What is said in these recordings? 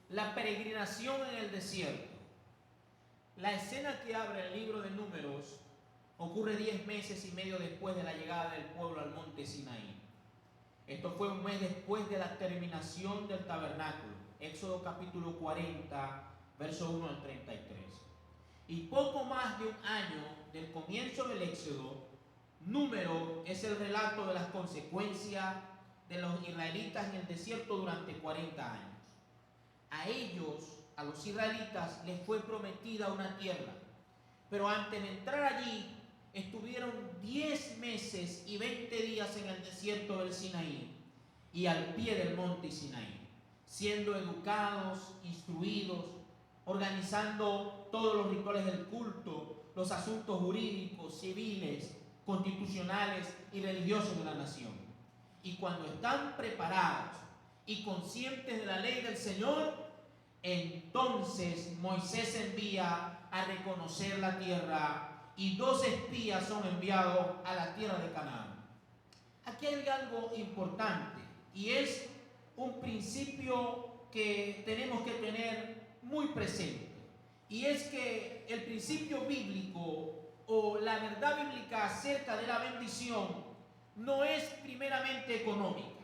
La peregrinación en el desierto. La escena que abre el libro de Números ocurre 10 meses y medio después de la llegada del pueblo al monte Sinaí. Esto fue un mes después de la terminación del tabernáculo. Éxodo capítulo 40, verso 1 al 33. Y poco más de un año del comienzo del Éxodo, Número es el relato de las consecuencias de los israelitas en el desierto durante 40 años. A ellos, a los israelitas, les fue prometida una tierra, pero antes de entrar allí, estuvieron 10 meses y 20 días en el desierto del Sinaí y al pie del monte Sinaí, siendo educados, instruidos, organizando todos los rituales del culto, los asuntos jurídicos, civiles, constitucionales y religiosos de la nación. Y cuando están preparados y conscientes de la ley del Señor, entonces Moisés envía a reconocer la tierra y 2 espías son enviados a la tierra de Canaán. Aquí hay algo importante y es un principio que tenemos que tener muy presente, y es que el principio bíblico o la verdad bíblica acerca de la bendición no es primeramente económica,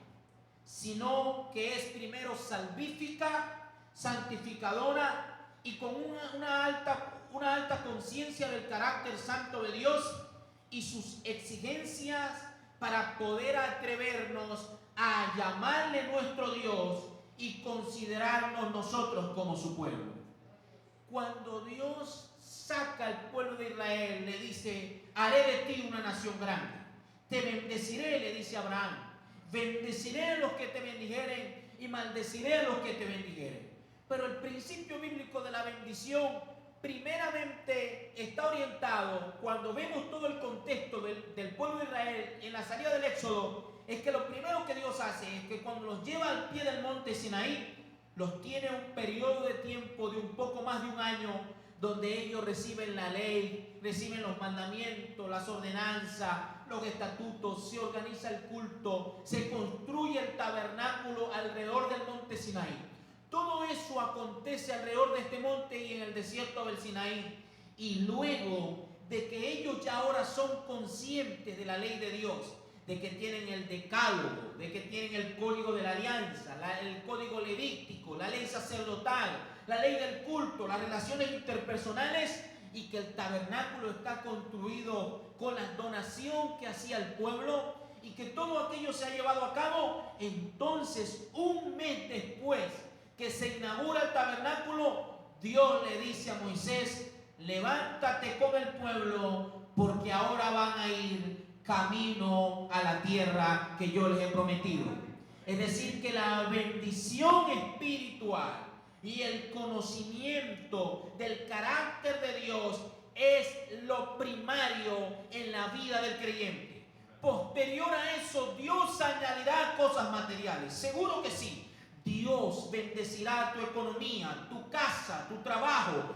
sino que es primero salvífica, santificadora y con una alta conciencia del carácter santo de Dios y sus exigencias para poder atrevernos a llamarle nuestro Dios y considerarnos nosotros como su pueblo. Cuando Dios saca al pueblo de Israel, le dice: haré de ti una nación grande, te bendeciré, le dice a Abraham, bendeciré a los que te bendijeren y maldeciré a los que te bendijeren. Pero el principio bíblico de la bendición primeramente está orientado, cuando vemos todo el contexto del pueblo de Israel en la salida del Éxodo, es que lo primero que Dios hace es que cuando los lleva al pie del monte Sinaí, los tiene un periodo de tiempo de un poco más de un año, donde ellos reciben la ley, reciben los mandamientos, las ordenanzas, los estatutos, se organiza el culto, se construye el tabernáculo alrededor del monte Sinaí. Todo eso acontece alrededor de este monte y en el desierto del Sinaí. Y luego de que ellos ya ahora son conscientes de la ley de Dios, de que tienen el decálogo, de que tienen el código de la alianza, el código levítico, la ley sacerdotal, la ley del culto, las relaciones interpersonales, y que el tabernáculo está construido con la donación que hacía el pueblo y que todo aquello se ha llevado a cabo, entonces un mes después que se inaugura el tabernáculo, Dios le dice a Moisés: levántate con el pueblo porque ahora van a ir camino a la tierra que yo les he prometido. Es decir, que la bendición espiritual y el conocimiento del carácter de Dios es lo primario en la vida del creyente. Posterior a eso, Dios añadirá cosas materiales, seguro que sí. Dios bendecirá tu economía, tu casa, tu trabajo,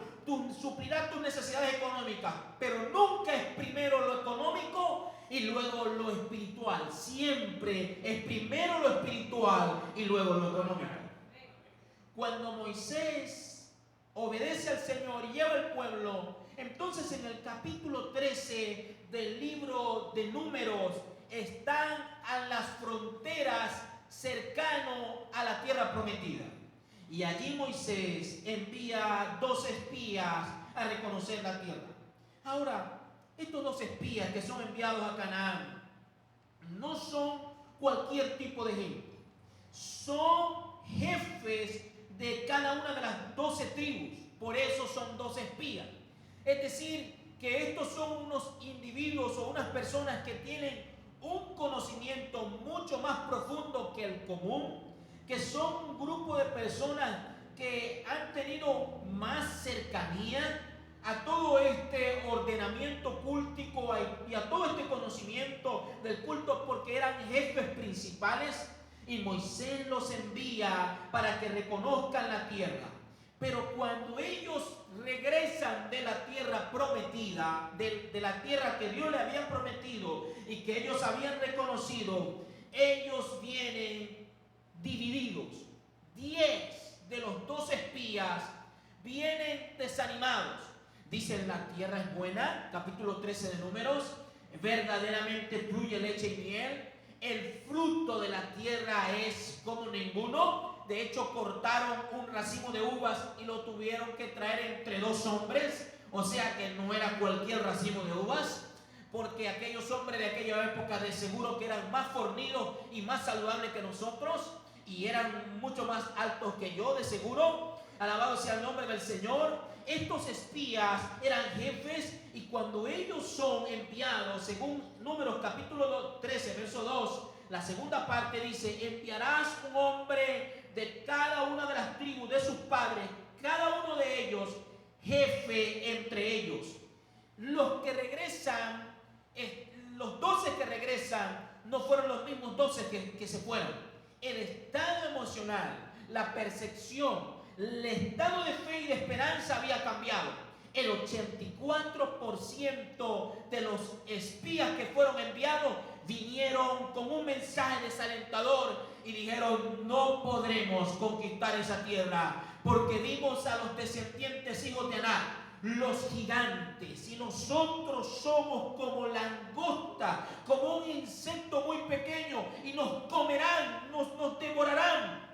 suplirá tus necesidades económicas, pero nunca es primero lo económico y luego lo espiritual. Siempre es primero lo espiritual y luego lo económico. Cuando Moisés obedece al Señor y lleva al pueblo, entonces en el capítulo 13 del libro de Números están a las fronteras cercano a la tierra prometida. Y allí Moisés envía 2 espías a reconocer la tierra. Ahora, estos 2 espías que son enviados a Canaán no son cualquier tipo de gente. Son jefes de cada una de las 12 tribus. Por eso son 2 espías. Es decir, que estos son unos individuos o unas personas que tienen un conocimiento mucho más profundo que el común, que son un grupo de personas que han tenido más cercanía a todo este ordenamiento cultico y a todo este conocimiento del culto, porque eran jefes principales, y Moisés los envía para que reconozcan la tierra. Pero cuando ellos regresan de la tierra prometida, de la tierra que Dios le había prometido y que ellos habían reconocido, ellos vienen divididos. 10 de los 12 espías vienen desanimados. Dicen, la tierra es buena, capítulo 13 de Números, verdaderamente fluye leche y miel, el fruto de la tierra es como ninguno. De hecho, cortaron un racimo de uvas y lo tuvieron que traer entre 2 hombres, o sea que no era cualquier racimo de uvas, porque aquellos hombres de aquella época de seguro que eran más fornidos y más saludables que nosotros, y eran mucho más altos que yo, de seguro. Alabado sea el nombre del Señor. Estos espías eran jefes, y cuando ellos son enviados, según Números capítulo 13, verso 2, la segunda parte dice: enviarás un hombre de cada una de las tribus de sus padres, cada uno de ellos jefe entre ellos. Los que regresan, los 12 que regresan, no fueron los mismos 12 que se fueron. El estado emocional, la percepción, el estado de fe y de esperanza había cambiado. El 84% de los espías que fueron enviados vinieron con un mensaje desalentador y dijeron: no podremos conquistar esa tierra, porque vimos a los descendientes hijos de Anak, los gigantes, y nosotros somos como langosta, como un insecto muy pequeño, y nos comerán, nos devorarán.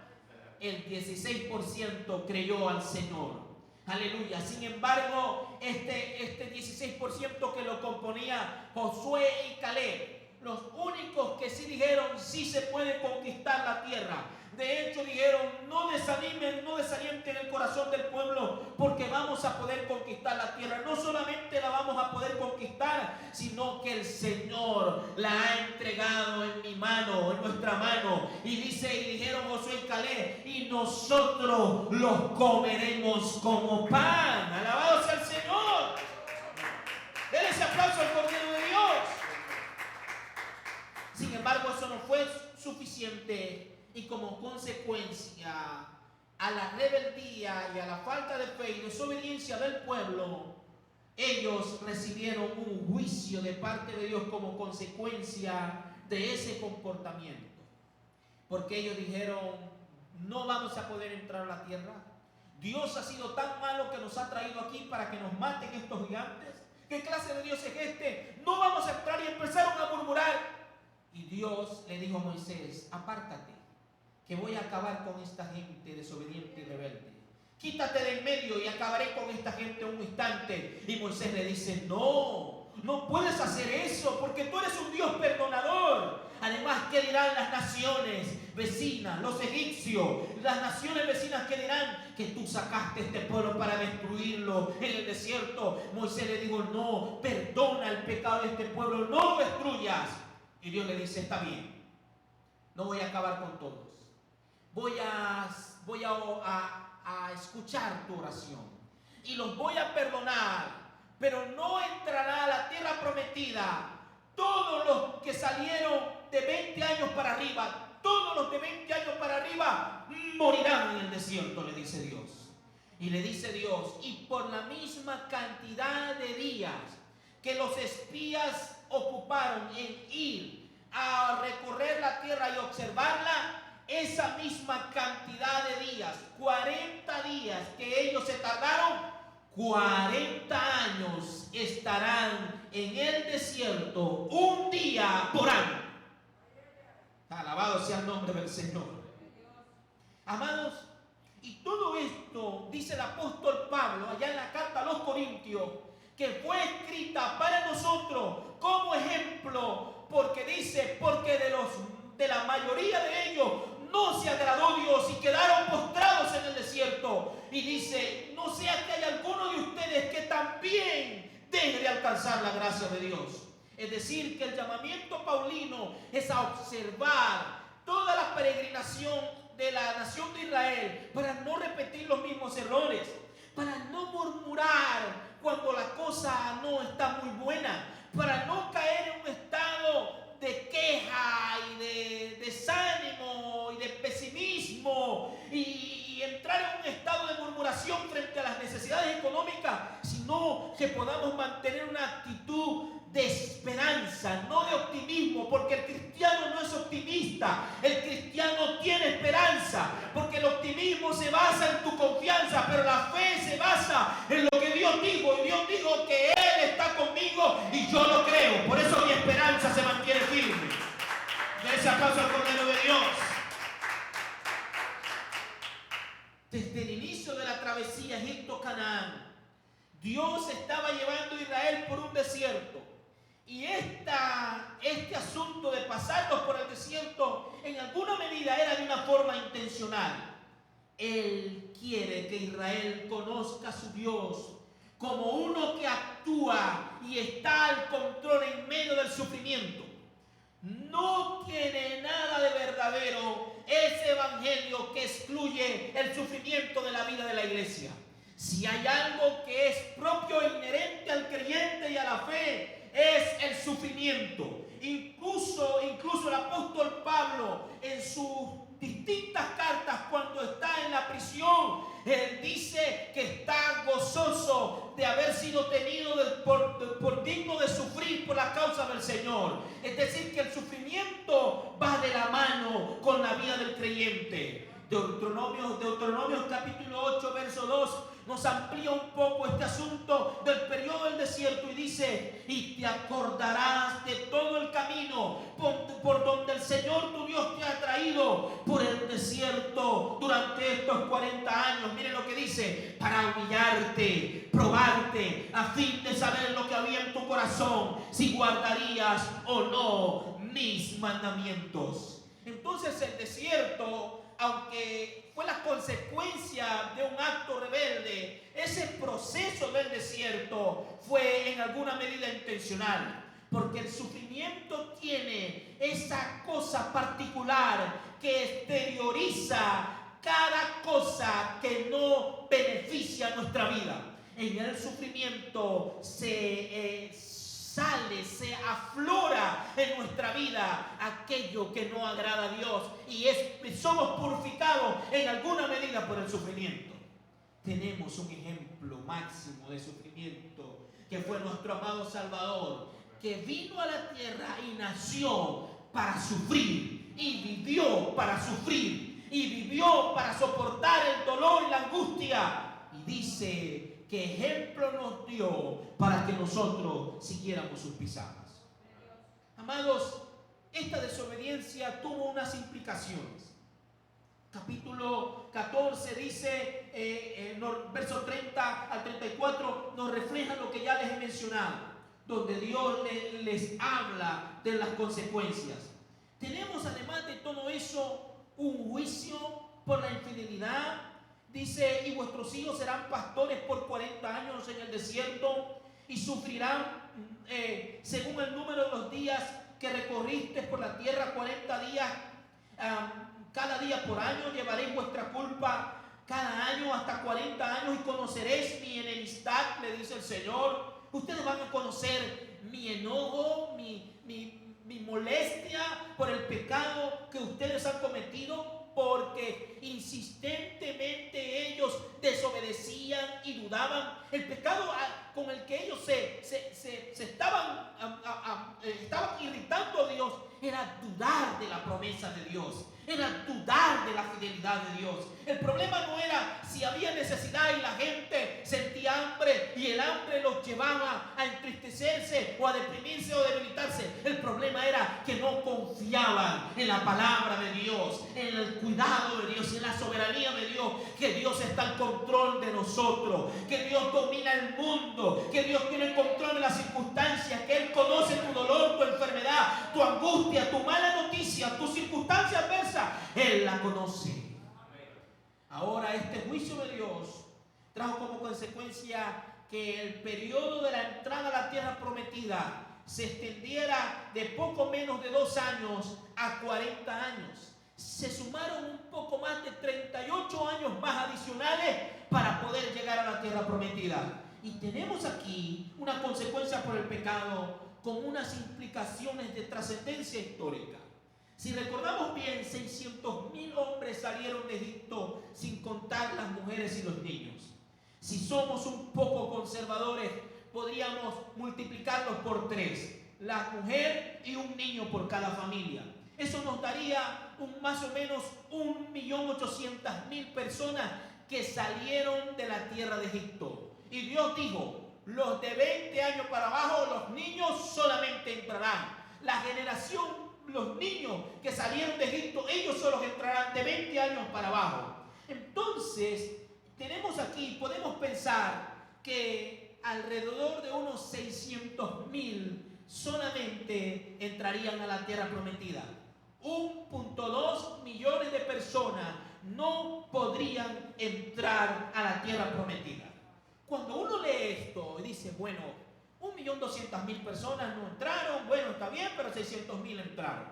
El 16% creyó al Señor. Aleluya. Sin embargo, este 16% que lo componía Josué y Caleb, los únicos que sí dijeron: sí se puede conquistar la tierra. De hecho dijeron: no desanimen, no desalienten el corazón del pueblo, porque vamos a poder conquistar la tierra. No solamente la vamos a poder conquistar, sino que el Señor la ha entregado en mi mano, en nuestra mano. Y dijeron Josué y Caleb: y nosotros los comeremos como pan. Alabado sea el Señor. Denle ese aplauso al Cordero de Dios. Sin embargo, eso no fue suficiente, y como consecuencia a la rebeldía y a la falta de fe y desobediencia del pueblo, ellos recibieron un juicio de parte de Dios como consecuencia de ese comportamiento. Porque ellos dijeron: no vamos a poder entrar a la tierra. Dios ha sido tan malo que nos ha traído aquí para que nos maten estos gigantes. ¿Qué clase de Dios es este? No vamos a entrar. Y empezaron a murmurar. Y Dios le dijo a Moisés: apártate, que voy a acabar con esta gente desobediente y rebelde. Quítate de en medio y acabaré con esta gente en un instante. Y Moisés le dice: no puedes hacer eso, porque tú eres un Dios perdonador. Además, ¿qué dirán las naciones vecinas, los egipcios? Las naciones vecinas, ¿qué dirán? Que tú sacaste este pueblo para destruirlo en el desierto. Moisés le dijo: no, perdona el pecado de este pueblo, no lo destruyas. Y Dios le dice: está bien, no voy a acabar con todos. Voy a escuchar tu oración y los voy a perdonar, pero no entrará a la tierra prometida todos los que salieron de 20 años para arriba. Todos los de 20 años para arriba morirán en el desierto, le dice Dios. Y le dice Dios: y por la misma cantidad de días que los espías ocuparon en ir a recorrer la tierra y observarla, esa misma cantidad de días, 40 días que ellos se tardaron, 40 años estarán en el desierto, un día por año. Alabado sea el nombre del Señor. Amados, y todo esto dice el apóstol Pablo allá en la carta a los Corintios, que fue escrita para nosotros como ejemplo, porque dice: porque de la mayoría de ellos no se agradó Dios y quedaron postrados en el desierto. Y dice: no sea que haya alguno de ustedes que también deje de alcanzar la gracia de Dios. Es decir, que el llamamiento paulino es a observar toda la peregrinación de la nación de Israel para no repetir los mismos errores, para no murmurar cuando la cosa no está muy buena, para no caer en un estado de queja y de desánimo y de pesimismo y entrar en un estado de murmuración frente a las necesidades económicas, sino que podamos mantener una actitud de esperanza, no de optimismo, porque el cristiano no es optimista, el cristiano tiene esperanza, porque el optimismo se basa en tu confianza, pero la fe se basa en lo que Dios dijo. Y Dios dijo que Él está conmigo y yo lo creo. Por eso mi esperanza se mantiene firme. De ese aplauso al Cordero de Dios. Desde el inicio de la travesía Egipto-Canaán, Dios estaba llevando a Israel por un desierto. Y este asunto de pasarlos por el desierto en alguna medida era de una forma intencional. Él quiere que Israel conozca a su Dios como uno que actúa y está al control en medio del sufrimiento. No tiene nada de verdadero ese evangelio que excluye el sufrimiento de la vida de la iglesia. Si hay algo que es propio e inherente al creyente y a la fe, es el sufrimiento. Incluso el apóstol Pablo, en sus distintas cartas, cuando está en la prisión, él dice que está gozoso de haber sido tenido por digno de sufrir por la causa del Señor. Es decir, que el sufrimiento va de la mano con la vida del creyente. Deuteronomio capítulo 8, verso 2 nos amplía un poco este asunto del periodo del desierto y dice: y te acordarás de todo el camino por donde el Señor tu Dios te ha traído por el desierto durante estos 40 años. Miren lo que dice: para humillarte, probarte, a fin de saber lo que había en tu corazón, si guardarías o no mis mandamientos. Entonces el desierto, aunque fue la consecuencia de un acto rebelde, ese proceso del desierto fue en alguna medida intencional, porque el sufrimiento tiene esa cosa particular que exterioriza cada cosa que no beneficia nuestra vida. En el sufrimiento se aflora en nuestra vida aquello que no agrada a Dios y somos purificados en alguna medida por el sufrimiento. Tenemos un ejemplo máximo de sufrimiento que fue nuestro amado Salvador, que vino a la tierra y nació para sufrir y vivió para sufrir y vivió para soportar el dolor y la angustia, y dice que ejemplo nos dio para que nosotros siguiéramos sus pisadas. Amados, esta desobediencia tuvo unas implicaciones. Capítulo 14 dice, versos 30 al 34, nos refleja lo que ya les he mencionado, donde Dios les habla de las consecuencias. Tenemos además de todo eso un juicio por la infidelidad. Dice: y vuestros hijos serán pastores por 40 años en el desierto y sufrirán según el número de los días que recorriste por la tierra, 40 días cada día por año. Llevaréis vuestra culpa cada año hasta 40 años y conoceréis mi enemistad, le dice el Señor. Ustedes van a conocer mi enojo, mi molestia por el pecado que ustedes han cometido, porque insistentemente ellos desobedecían y dudaban. El pecado con el que ellos estaban irritando a Dios era dudar de la promesa de Dios, era dudar de la fidelidad de Dios. El problema no era si había necesidad y la gente sentía hambre y el hambre los llevaba a entristecerse o a deprimirse o debilitarse. El problema era que no confiaban en la palabra de Dios, en el cuidado de Dios, en la soberanía de Dios, que Dios está al control de nosotros, que Dios domina el mundo, que Dios tiene el control de las circunstancias, que Él conoce tu dolor, tu enfermedad, tu angustia, tu mala noticia, tu circunstancia adversa. Él la conoce. Ahora, este juicio de Dios trajo como consecuencia que el periodo de la entrada a la tierra prometida se extendiera de poco menos de 2 años a 40 años. Se sumaron un poco más de 38 años más adicionales para poder llegar a la tierra prometida. Y tenemos aquí una consecuencia por el pecado con unas implicaciones de trascendencia histórica. Si recordamos bien, 600,000 hombres salieron de Egipto, sin contar las mujeres y los niños. Si somos un poco conservadores, podríamos multiplicarlos por 3, la mujer y un niño por cada familia. Eso nos daría más o menos 1.800.000 personas que salieron de la tierra de Egipto. Y Dios dijo, los de 20 años para abajo, los niños solamente entrarán. La generación, los niños que salieron de Egipto, ellos solo entrarán de 20 años para abajo. Entonces, tenemos aquí, podemos pensar que alrededor de unos 600,000 solamente entrarían a la tierra prometida. 1.2 millones de personas no podrían entrar a la tierra prometida. Cuando uno lee esto y dice, bueno, 1.200.000 personas no entraron, bueno, está bien, pero 600,000 entraron.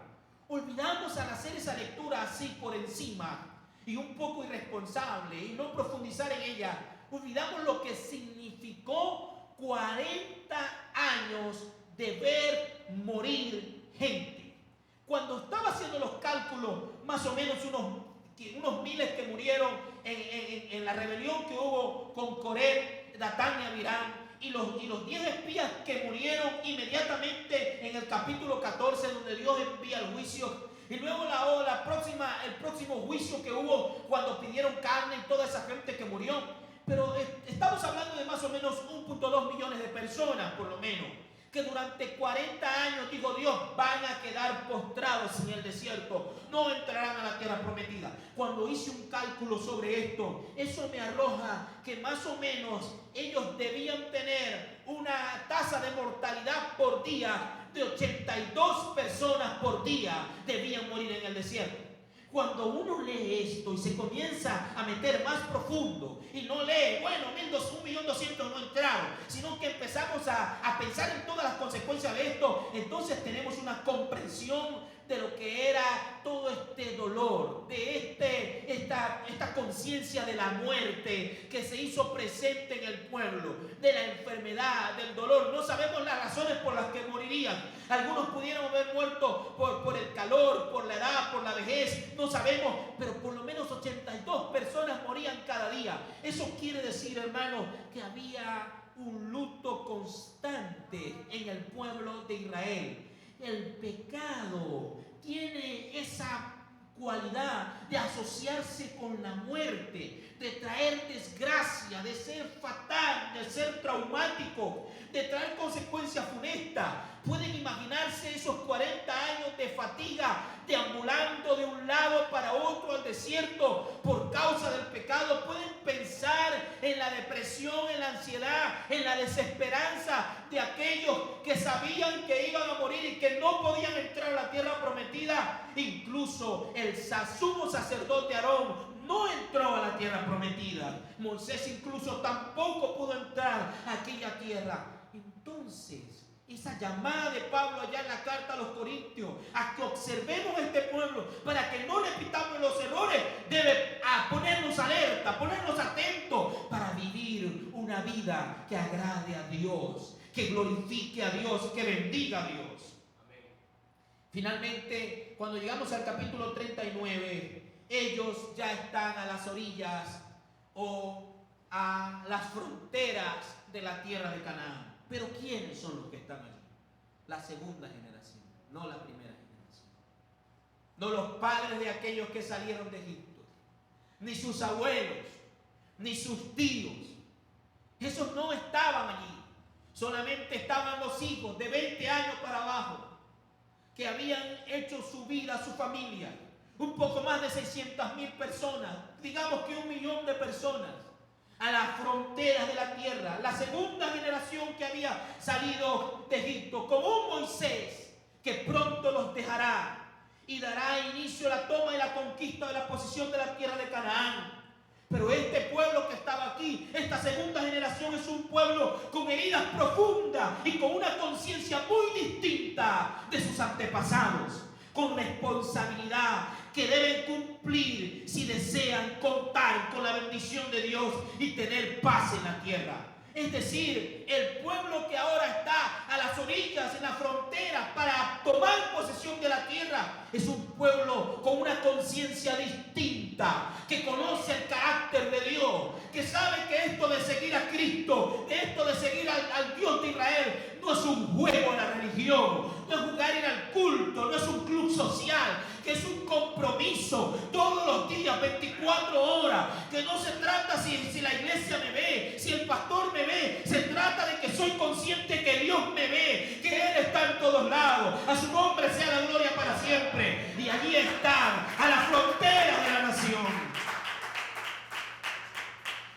Olvidamos al hacer esa lectura así por encima y un poco irresponsable y no profundizar en ella, olvidamos lo que significó 40 años de ver morir gente. Cuando estaba haciendo los cálculos, más o menos unos miles que murieron en la rebelión que hubo con Coré, Datán y Abiram, y los 10 espías que murieron inmediatamente en el capítulo 14, donde Dios envía el juicio, y luego el próximo juicio que hubo cuando pidieron carne y toda esa gente que murió. Pero estamos hablando de más o menos 1.2 millones de personas, por lo menos, que durante 40 años, dijo Dios, van a quedar postrados en el desierto, no entrarán a la tierra prometida. Cuando hice un cálculo sobre esto, eso me arroja que más o menos ellos debían tener una tasa de mortalidad por día de 82 personas por día debían morir en el desierto. Cuando uno lee esto y se comienza a meter más profundo y no lee, bueno, 1.200.000 no entraron, sino que empezamos a pensar en todas las consecuencias de esto, entonces tenemos una comprensión de lo que era todo este dolor, de esta conciencia de la muerte que se hizo presente en el pueblo, de la enfermedad, del dolor. No sabemos las razones por las que morirían. Algunos pudieron haber muerto por el calor, por la edad, por la vejez, no sabemos, pero por lo menos 82 personas morían cada día. Eso quiere decir, hermano, que había un luto constante en el pueblo de Israel. El pecado tiene esa cualidad de asociarse con la muerte, de traer desgracia, de ser fatal, de ser traumático, de traer consecuencias funestas. Pueden imaginarse esos 40 años de fatiga, deambulando de un lado para otro al desierto por causa del pecado. Pueden pensar en la depresión, en la ansiedad, en la desesperanza de aquellos que sabían que iban a morir y que no podían entrar a la tierra prometida. Incluso el sumo sacerdote Aarón no entró a la tierra prometida. Moisés incluso tampoco pudo entrar a aquella tierra. Entonces, esa llamada de Pablo allá en la carta a los Corintios, a que observemos este pueblo para que no repitamos los errores, debe ponernos alerta, ponernos atentos para vivir una vida que agrade a Dios, que glorifique a Dios, que bendiga a Dios. Amén. Finalmente, cuando llegamos al capítulo 39, ellos ya están a las orillas o a las fronteras de la tierra de Canaán. Pero ¿quiénes son los que están allí? La segunda generación, no la primera generación. No los padres de aquellos que salieron de Egipto, ni sus abuelos, ni sus tíos. Esos no estaban allí. Solamente estaban los hijos de 20 años para abajo, que habían hecho su vida, su familia. Un poco más de 600,000 personas, digamos que 1 millón de personas, a las fronteras de la tierra. La segunda generación que había salido de Egipto, con un Moisés que pronto los dejará y dará inicio a la toma y la conquista de la posesión de la tierra de Canaán. Pero este pueblo que estaba aquí, esta segunda generación, es un pueblo con heridas profundas y con una conciencia muy distinta de sus antepasados, con responsabilidad que deben cumplir si desean contar con la bendición de Dios y tener paz en la tierra. Es decir, el pueblo que ahora está a las orillas, en la frontera, para tomar posesión de la tierra, es un pueblo con una conciencia distinta, que conoce el carácter de Dios, que sabe que esto de seguir a Cristo, esto de seguir al Dios de Israel, no es un juego en la religión, no es jugar en el culto, no es un club social, que es un compromiso todos los días, 24 horas, que no se trata si la iglesia me ve, si el pastor me ve, se trata de que soy consciente que Dios me ve, que Él está en todos lados. A su nombre sea la gloria para siempre. Y allí están, a la frontera de la nación.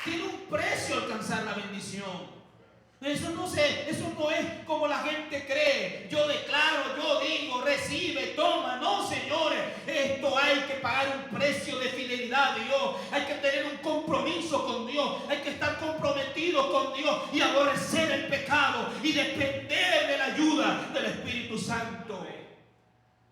Tiene un precio alcanzar la bendición. Eso no es como la gente cree. Yo declaro, yo digo, recibe, toma. No, señores. Esto hay que pagar un precio de fidelidad a Dios. Hay que tener un compromiso con Dios. Hay que estar comprometido con Dios y aborrecer el pecado y depender de la ayuda del Espíritu Santo.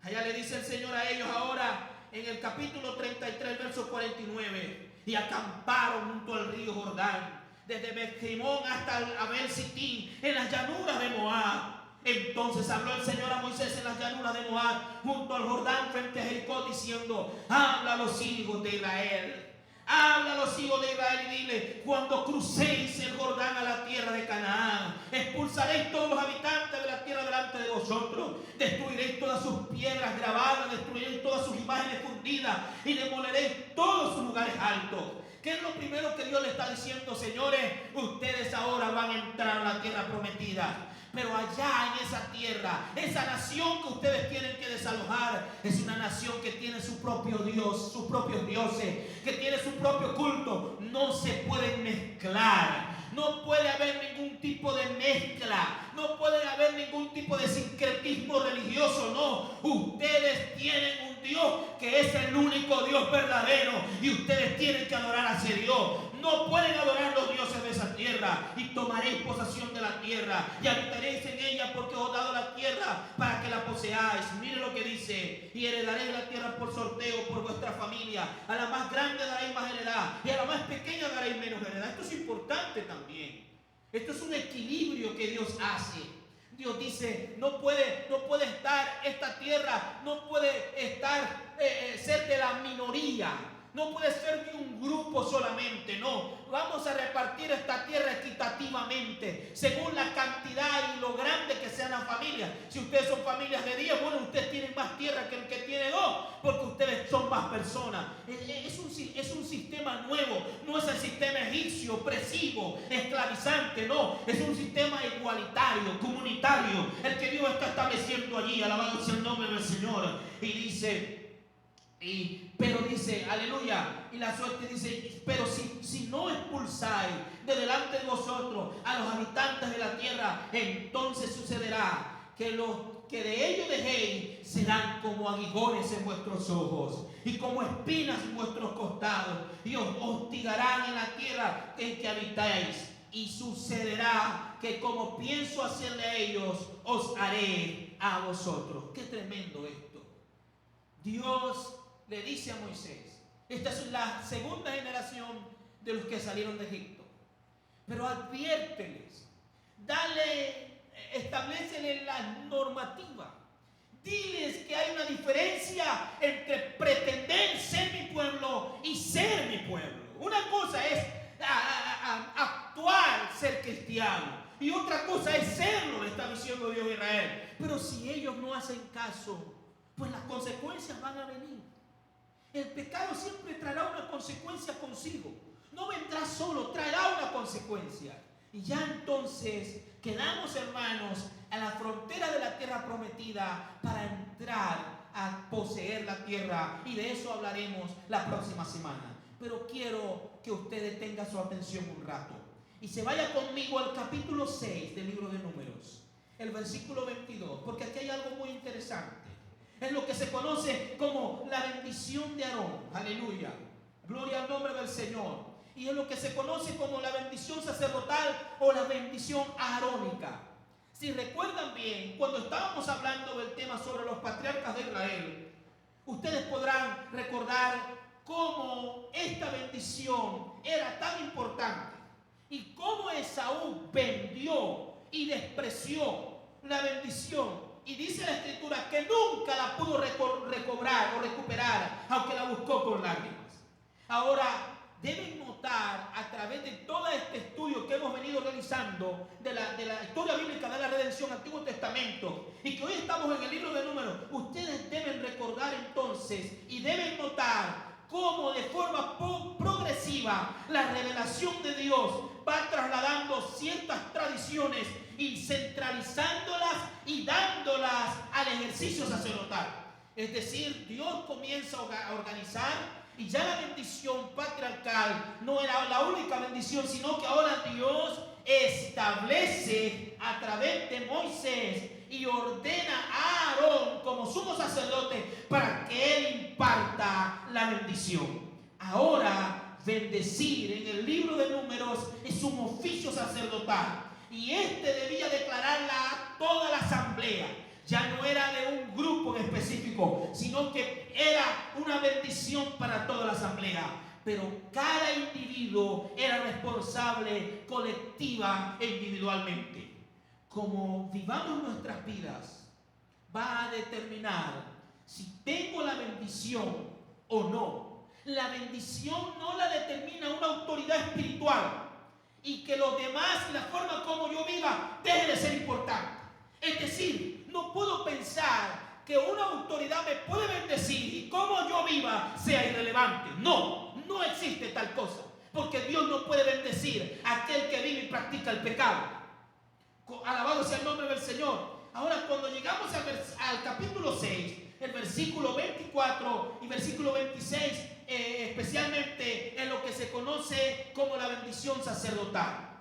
Allá le dice el Señor a ellos ahora en el capítulo 33, verso 49. Y acamparon junto al río Jordán, desde Bet-Jimón hasta Abel Sitín, en las llanuras de Moab. Entonces habló el Señor a Moisés en las llanuras de Moab, junto al Jordán, frente a Jericó, diciendo: habla a los hijos de Israel. Habla a los hijos de Israel y dile: cuando crucéis el Jordán a la tierra de Canaán, expulsaréis todos los habitantes de la tierra delante de vosotros. Destruiréis todas sus piedras grabadas, destruiréis todas sus imágenes fundidas y demoleréis todos sus lugares altos. ¿Qué es lo primero que Dios le está diciendo? Señores, ustedes ahora van a entrar a la tierra prometida. Pero allá en esa tierra, esa nación que ustedes tienen que desalojar, es una nación que tiene su propio Dios, sus propios dioses, que tiene su propio culto. No se pueden mezclar. No puede haber ningún tipo de mezcla. No puede haber ningún tipo de sincretismo religioso. No. Ustedes tienen un Dios que es el único Dios verdadero. Y ustedes tienen que adorar a ese Dios. No pueden adorar los dioses de esa tierra. Y tomaréis posesión de la tierra. Y habitaréis en ella, porque os he dado la tierra para que la poseáis. Mire lo que dice: y heredaréis la tierra por sorteo por vuestra familia. A la más grande daréis más heredad, y a la más pequeña daréis menos heredad. Esto es importante también. Esto es un equilibrio que Dios hace. Dios dice: no puede estar esta tierra, no puede estar ser de la minoría. No puede ser de un grupo solamente, no. Vamos a repartir esta tierra equitativamente, según la cantidad y lo grande que sean las familias. Si ustedes son familias de 10, bueno, ustedes tienen más tierra que el que tiene 2, porque ustedes son más personas. Es un sistema nuevo, no es el sistema egipcio, opresivo, esclavizante, no. Es un sistema igualitario, comunitario, el que Dios está estableciendo allí. Alabado sea el nombre del Señor. Y dice... pero dice, aleluya, y la suerte dice: pero si no expulsáis de delante de vosotros a los habitantes de la tierra, entonces sucederá que los que de ellos dejéis serán como aguijones en vuestros ojos y como espinas en vuestros costados, y os hostigarán en la tierra en que habitáis. Y sucederá que como pienso hacerle a ellos, os haré a vosotros. Qué tremendo esto. Dios le dice a Moisés: esta es la segunda generación de los que salieron de Egipto, pero adviérteles, establécele la normativa, diles que hay una diferencia entre pretender ser mi pueblo y ser mi pueblo. Una cosa es actuar ser cristiano y otra cosa es serlo, le está diciendo Dios a Israel. Pero si ellos no hacen caso, pues las consecuencias van a venir. El pecado siempre traerá una consecuencia consigo. No vendrá solo, traerá una consecuencia. Y ya entonces quedamos, hermanos, a la frontera de la tierra prometida para entrar a poseer la tierra. Y de eso hablaremos la próxima semana. Pero quiero que usted detenga su atención un rato y se vaya conmigo al capítulo 6 del libro de Números, el versículo 22, porque aquí hay algo muy interesante. Es lo que se conoce como la bendición de Aarón. Aleluya. Gloria al nombre del Señor. Y es lo que se conoce como la bendición sacerdotal o la bendición arónica. Si recuerdan bien, cuando estábamos hablando del tema sobre los patriarcas de Israel, ustedes podrán recordar cómo esta bendición era tan importante y cómo Esaú vendió y despreció la bendición. Y dice la Escritura que nunca la pudo recobrar o recuperar, aunque la buscó con lágrimas. Ahora, deben notar notar a través de todo este estudio que hemos venido realizando de la historia bíblica de la redención, Antiguo Testamento, y que hoy estamos en el libro de Números, ustedes deben recordar entonces y deben notar cómo de forma progresiva la revelación de Dios va trasladando ciertas tradiciones y centralizándolas y dándolas al ejercicio sacerdotal. Es decir, Dios comienza a organizar, y ya la bendición patriarcal no era la única bendición, sino que ahora Dios establece a través de Moisés y ordena a Aarón como sumo sacerdote para que él imparta la bendición. Ahora, bendecir en el libro de Números es un oficio sacerdotal, y este debía declararla a toda la asamblea. Ya no era de un grupo en específico, sino que era una bendición para toda la asamblea. Pero cada individuo era responsable colectiva e individualmente. Como vivamos nuestras vidas, va a determinar si tengo la bendición o no. La bendición no la determina una autoridad espiritual, y que los demás y la forma como yo viva deje de ser importante. Es decir, no puedo pensar que una autoridad me puede bendecir y cómo yo viva sea irrelevante. No existe tal cosa, porque Dios no puede bendecir a aquel que vive y practica el pecado. Alabado sea el nombre del Señor. Ahora, cuando llegamos al capítulo 6, el versículo 24 y versículo 26, especialmente en lo que se conoce como la bendición sacerdotal.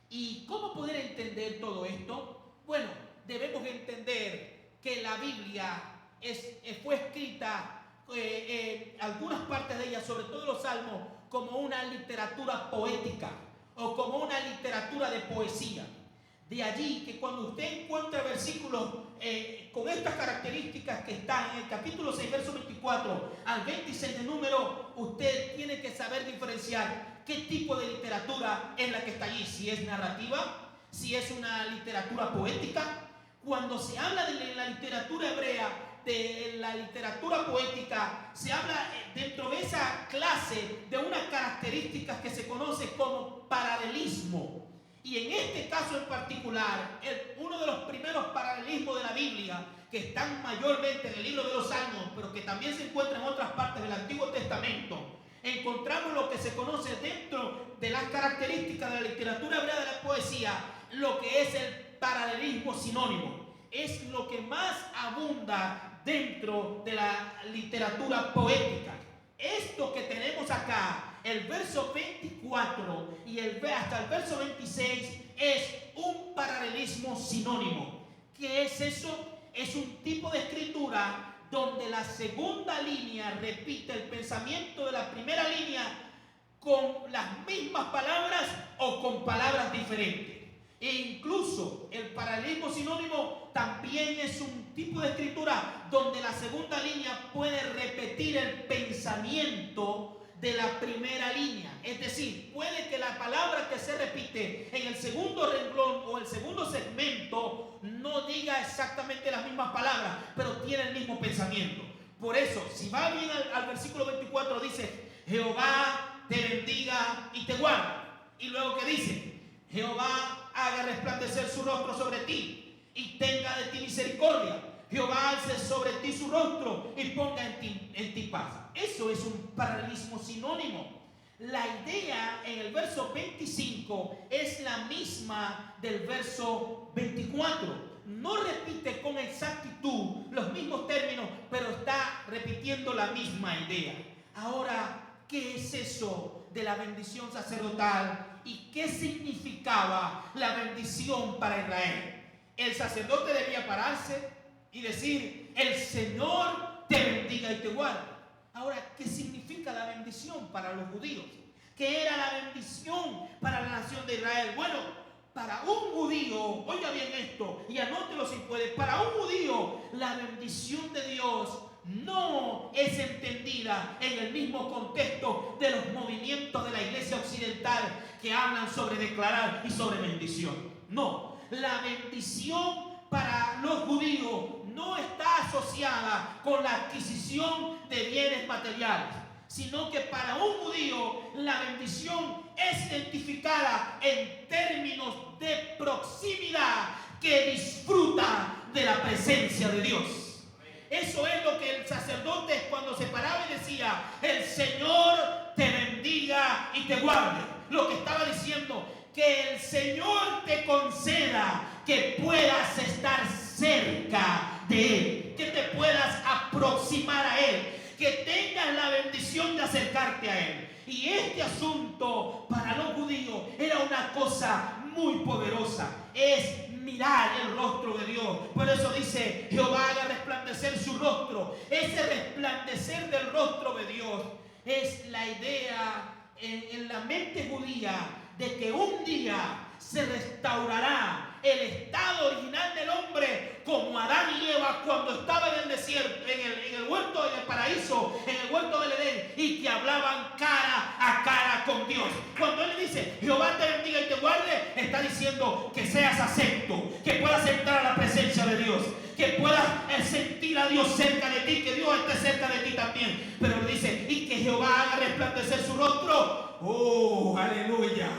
¿Y cómo poder entender todo esto? Bueno, debemos entender que la Biblia fue escrita, algunas partes de ella, sobre todo los salmos, como una literatura poética o como una literatura de poesía. De allí que cuando usted encuentra versículos con estas características que están en el capítulo 6, verso 24 al 26 de Número, usted tiene que saber diferenciar qué tipo de literatura es la que está allí. Si es narrativa, si es una literatura poética. Cuando se habla de la literatura hebrea, de la literatura poética, se habla dentro de esa clase de unas características que se conoce como paralelismo. Y en este caso en particular, uno de los primeros paralelismos de la Biblia, que están mayormente en el libro de los Salmos, pero que también se encuentra en otras partes del Antiguo Testamento, encontramos lo que se conoce dentro de las características de la literatura hebrea de la poesía, lo que es el paralelismo sinónimo. Es lo que más abunda dentro de la literatura poética. Esto que tenemos acá, el verso 24 y hasta el verso 26, es un paralelismo sinónimo. ¿Qué es eso? Es un tipo de escritura donde la segunda línea repite el pensamiento de la primera línea con las mismas palabras o con palabras diferentes. E incluso el paralelismo sinónimo también es un tipo de escritura donde la segunda línea puede repetir el pensamiento de la primera línea. Es decir, puede que la palabra que se repite en el segundo renglón o el segundo segmento no diga exactamente las mismas palabras, pero tiene el mismo pensamiento. Por eso, si va bien al versículo 24, dice: Jehová te bendiga y te guarde. Y luego que dice: Jehová haga resplandecer su rostro sobre ti y tenga de ti misericordia. Jehová alce sobre ti su rostro y ponga en ti paz. Eso es un paralelismo sinónimo. La idea en el verso 25 es la misma del verso 24. No repite con exactitud los mismos términos, pero está repitiendo la misma idea. Ahora, ¿qué es eso de la bendición sacerdotal? ¿Y qué significaba la bendición para Israel? El sacerdote debía pararse y decir: el Señor te bendiga y te guarde. Ahora, ¿qué significa la bendición para los judíos? ¿Qué era la bendición para la nación de Israel? Bueno, para un judío, oiga bien esto y anótelo si puede, para un judío la bendición de Dios no es entendida en el mismo contexto de los movimientos de la iglesia occidental que hablan sobre declarar y sobre bendición. No, la bendición para los judíos no está asociada con la adquisición de bienes materiales. sino que para un judío la bendición es identificada en términos de proximidad, que disfruta de la presencia de Dios. Eso es lo que el sacerdote, cuando se paraba y decía: el Señor te bendiga y te guarde, lo que estaba diciendo, que el Señor te conceda que puedas estar cerca de Él, que te puedas aproximar a Él, que tengas la bendición de acercarte a Él. Y este asunto para los judíos era una cosa muy poderosa, es mirar el rostro de Dios. Por eso dice: Jehová haga resplandecer su rostro. Ese resplandecer del rostro de Dios es la idea en la mente judía de que un día se restaurará el estado original del hombre, como Adán y Eva cuando estaban en el desierto, en el huerto, en el paraíso, en el huerto del Edén, y que hablaban cara a cara con Dios. Cuando Él dice: Jehová te bendiga y te guarde, está diciendo que seas acepto, que puedas entrar a la presencia de Dios, que puedas sentir a Dios cerca de ti, que Dios esté cerca de ti también. Pero dice: y que Jehová haga resplandecer su rostro. ¡Oh, aleluya!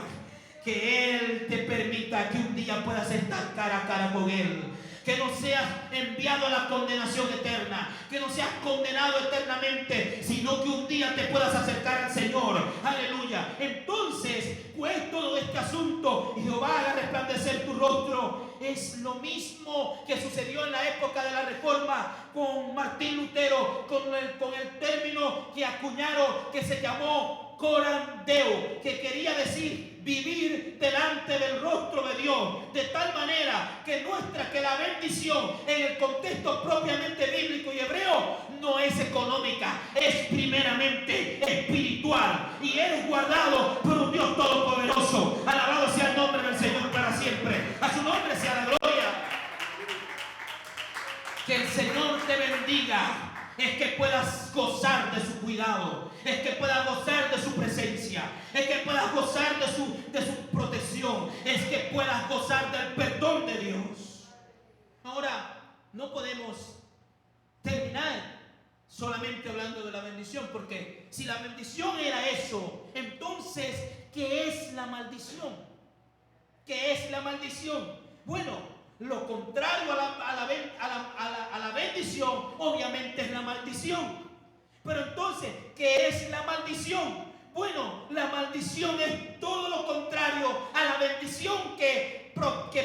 Que Él te permita que un día puedas estar cara a cara con Él, que no seas enviado a la condenación eterna, que no seas condenado eternamente, sino que un día te puedas acercar al Señor. Aleluya. Entonces, pues todo este asunto, Jehová haga resplandecer tu rostro, es lo mismo que sucedió en la época de la Reforma con Martín Lutero, con el término que acuñaron, que se llamó coram Deo, que quería decir vivir delante del rostro de Dios, de tal manera que la bendición en el contexto propiamente bíblico y hebreo no es económica, es primeramente espiritual, y eres guardado por un Dios todopoderoso. Alabado sea el nombre del Señor para siempre, a su nombre sea la gloria. Que el Señor te bendiga es que puedas gozar de su cuidado, es que puedas gozar de su presencia, es que puedas gozar de su protección, es que puedas gozar del perdón de Dios. Ahora, no podemos terminar solamente hablando de la bendición, porque si la bendición era eso, entonces, ¿qué es la maldición? ¿Qué es la maldición? Bueno, lo contrario a la bendición, obviamente, es la maldición. Pero entonces, ¿qué es la maldición? Bueno, la maldición es todo lo contrario a la bendición que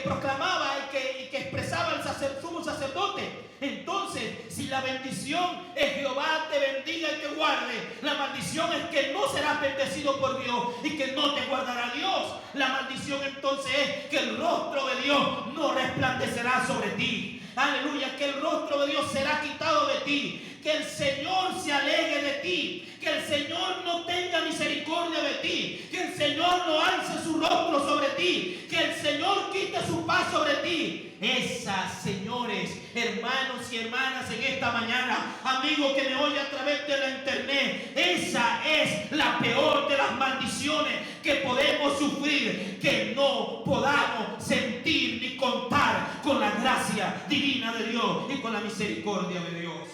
proclamaba y que expresaba el sumo sacerdote. Entonces, si la bendición es Jehová te bendiga y te guarde, la maldición es que no serás bendecido por Dios y que no te guardará Dios. La maldición entonces es que el rostro de Dios no resplandecerá sobre ti. Aleluya, que el rostro de Dios será quitado de ti, que el Señor se aleje de ti, que el Señor no tenga misericordia de ti, que el Señor no alce su rostro sobre ti, que el Señor quite su paz sobre ti. Esas, señores, hermanos y hermanas, en esta mañana, amigo que me oye a través de la internet, esa es la peor de las maldiciones que podemos sufrir, que no podamos sentir ni contar con la gracia divina de Dios y con la misericordia de Dios.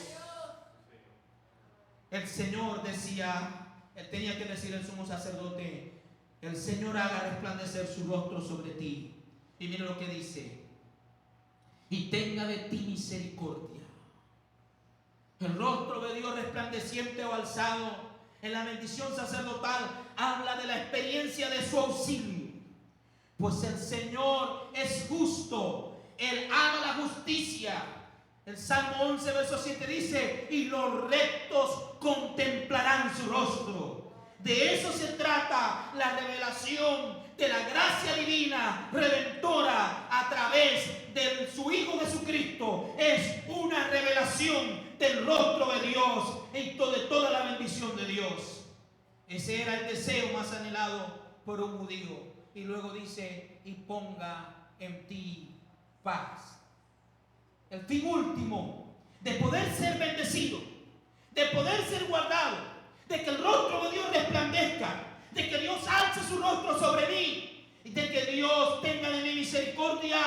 El Señor decía, él tenía que decir el sumo sacerdote: el Señor haga resplandecer su rostro sobre ti. Y mira lo que dice: y tenga de ti misericordia. El rostro de Dios resplandeciente o alzado en la bendición sacerdotal habla de la experiencia de su auxilio. Pues el Señor es justo, Él ama la justicia. El Salmo 11, verso 7 dice: y los rectos contemplarán su rostro. De eso se trata la revelación de la gracia divina redentora a través de su Hijo Jesucristo. Es una revelación del rostro de Dios y de toda la bendición de Dios. Ese era el deseo más anhelado por un judío. Y luego dice: y ponga en ti paz. El fin último de poder ser bendecido, de poder ser guardado, de que el rostro de Dios resplandezca, de que Dios alce su rostro sobre mí y de que Dios tenga de mí misericordia.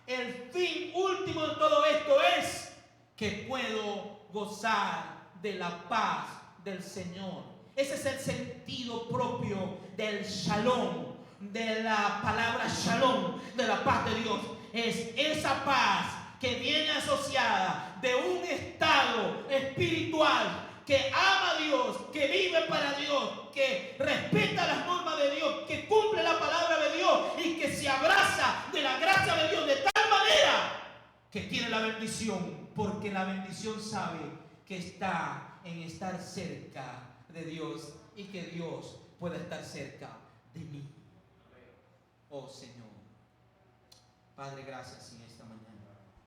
El fin último de todo esto es que puedo gozar de la paz del Señor. Ese es el sentido propio del shalom, de la palabra shalom, de la paz de Dios. Es esa paz que viene asociada de un estado espiritual que ama a Dios, que vive para Dios, que respeta las normas de Dios, que cumple la palabra de Dios y que se abraza de la gracia de Dios de tal manera que tiene la bendición, porque la bendición sabe que está en estar cerca de Dios y que Dios pueda estar cerca de mí. Oh Señor, Padre, gracias en esta mañana.